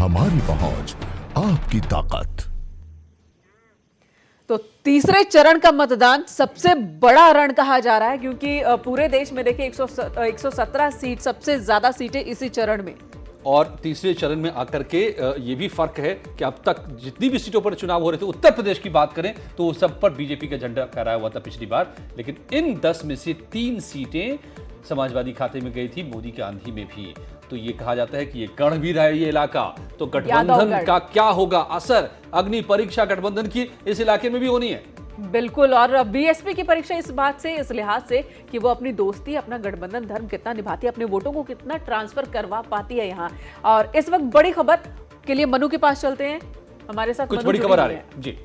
हमारी पहुंच, आपकी ताकत। तो तीसरे चरण का मतदान सबसे बड़ा रण कहा जा रहा है, क्योंकि पूरे देश में देखिए 117 सीट, सबसे ज्यादा सीटें इसी चरण में। और तीसरे चरण में आकर के ये भी फर्क है कि अब तक जितनी भी सीटों पर चुनाव हो रहे थे, उत्तर प्रदेश की बात करें तो वो सब पर बीजेपी का झंडा फहराया हुआ था पिछली बार, लेकिन इन 10 में से 3 सीटें समाजवादी खाते में गई थी, मोदी के आंधी में भी। तो ये कहा जाता है कि ये गढ़ भी रहा है ये इलाका, तो गठबंधन का क्या होगा असर, अग्नि परीक्षा गठबंधन की इस इलाके में भी होनी है। बिल्कुल, और बीएसपी की परीक्षा इस बात से, इस लिहाज से कि वो अपनी दोस्ती, अपना गठबंधन धर्म कितना निभाती है, अपने वोटों को कितना ट्रांसफर करवा पाती है यहाँ। और इस वक्त बड़ी खबर के लिए मनु के पास चलते हैं, हमारे साथ कुछ बड़ी खबर आ रही है जी।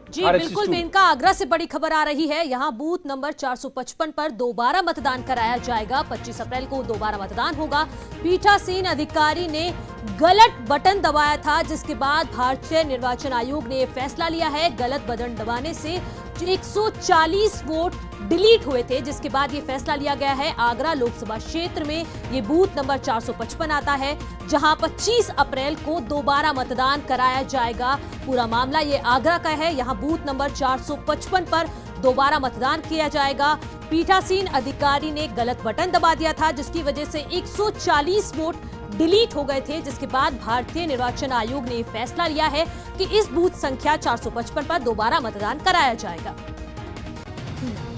जी बिल्कुल, मेनका आगरा से बड़ी खबर आ रही है। यहाँ बूथ नंबर 455 पर दोबारा मतदान कराया जाएगा। 25 अप्रैल को दोबारा मतदान होगा। पीठासीन अधिकारी ने गलत बटन दबाया था, जिसके बाद भारतीय निर्वाचन आयोग ने फैसला लिया है। गलत बटन दबाने से 140 वोट डिलीट हुए थे, जिसके बाद ये फैसला लिया गया है। आगरा लोकसभा क्षेत्र में ये बूथ नंबर 455 आता है, जहां 25 अप्रैल को दोबारा मतदान कराया जाएगा। पूरा मामला ये आगरा का है। यहां बूथ नंबर 455 पर दोबारा मतदान किया जाएगा। पीठासीन अधिकारी ने गलत बटन दबा दिया था, जिसकी वजह से 140 वोट डिलीट हो गए थे, जिसके बाद भारतीय निर्वाचन आयोग ने फैसला लिया है कि इस बूथ संख्या 455 पर दोबारा मतदान कराया जाएगा।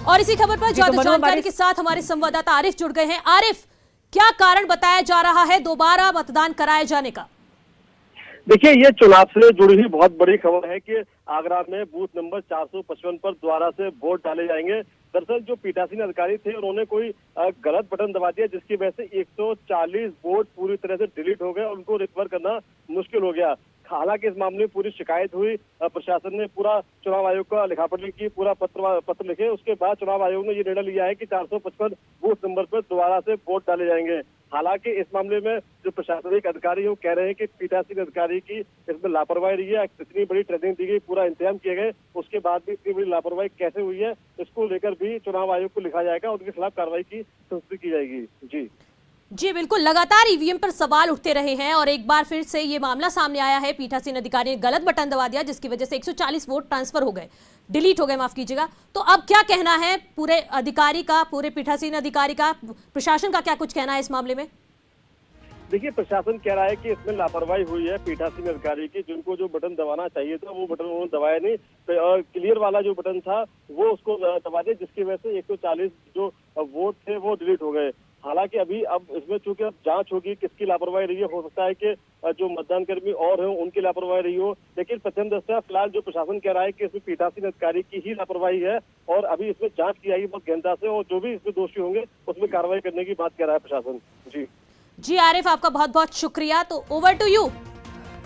और इसी खबर पर ज्यादा जानकारी के साथ हमारे संवाददाता आरिफ जुड़ गए हैं। आरिफ, क्या कारण बताया जा रहा है दोबारा मतदान कराए जाने का? देखिए, ये चुनाव से जुड़ी हुई बहुत बड़ी खबर है कि आगरा में बूथ नंबर 455 पर दोबारा से वोट डाले जाएंगे। दरअसल जो पीठासीन अधिकारी थे, उन्होंने कोई गलत बटन दबा दिया, जिसकी वजह से 140 वोट पूरी तरह से डिलीट हो गए और उनको रिकवर करना मुश्किल हो गया। हालांकि इस मामले में पूरी शिकायत हुई, प्रशासन ने पूरा चुनाव आयोग का लिखापढ़ी की, पूरा पत्र लिखे। उसके बाद चुनाव आयोग ने ये निर्णय लिया है कि 455 बूथ नंबर पर दोबारा से वोट डाले जाएंगे। हालांकि इस मामले में जो प्रशासनिक अधिकारी है वो कह रहे हैं कि पीठासीन अधिकारी की इसमें लापरवाही रही है। इतनी बड़ी ट्रेनिंग दी गई, पूरा इंतजाम किए गए, उसके बाद भी इतनी बड़ी लापरवाही कैसे हुई है, इसको लेकर भी चुनाव आयोग को लिखा जाएगा, उनके खिलाफ कार्रवाई की संस्तुति की जाएगी। जी बिल्कुल, लगातार ईवीएम पर सवाल उठते रहे हैं और एक बार फिर से ये मामला सामने आया है। पीठासीन अधिकारी ने गलत बटन दबा दिया, जिसकी वजह से 140 वोट ट्रांसफर हो गए, डिलीट हो गए, माफ कीजिएगा। तो अब क्या कहना है पूरे अधिकारी का, पूरे पीठासीन अधिकारी का, प्रशासन का क्या कुछ कहना है इस मामले में? देखिए, प्रशासन कह रहा है कि इसमें लापरवाही हुई है पीठासीन अधिकारी की। जिनको जो बटन दबाना चाहिए था वो बटन उन्होंने दबाया नहीं, और क्लियर वाला जो बटन था वो उसको दबा दिया, जिसकी वजह से 140 जो वोट थे वो डिलीट हो गए। हालांकि अब इसमें चूंकि अब जांच होगी किसकी लापरवाही रही है, हो सकता है कि जो मतदान कर्मी और हैं उनकी लापरवाही रही हो, लेकिन प्रथम दृष्टया फिलहाल जो प्रशासन कह रहा है कि इसमें पीठासीन अधिकारी की ही लापरवाही है और अभी इसमें जांच की जाएगी बहुत गहनता से, और जो भी इसमें दोषी होंगे उसमें कार्रवाई करने की बात कह रहा है प्रशासन। जी आरिफ, आपका बहुत बहुत शुक्रिया। तो ओवर टू यू।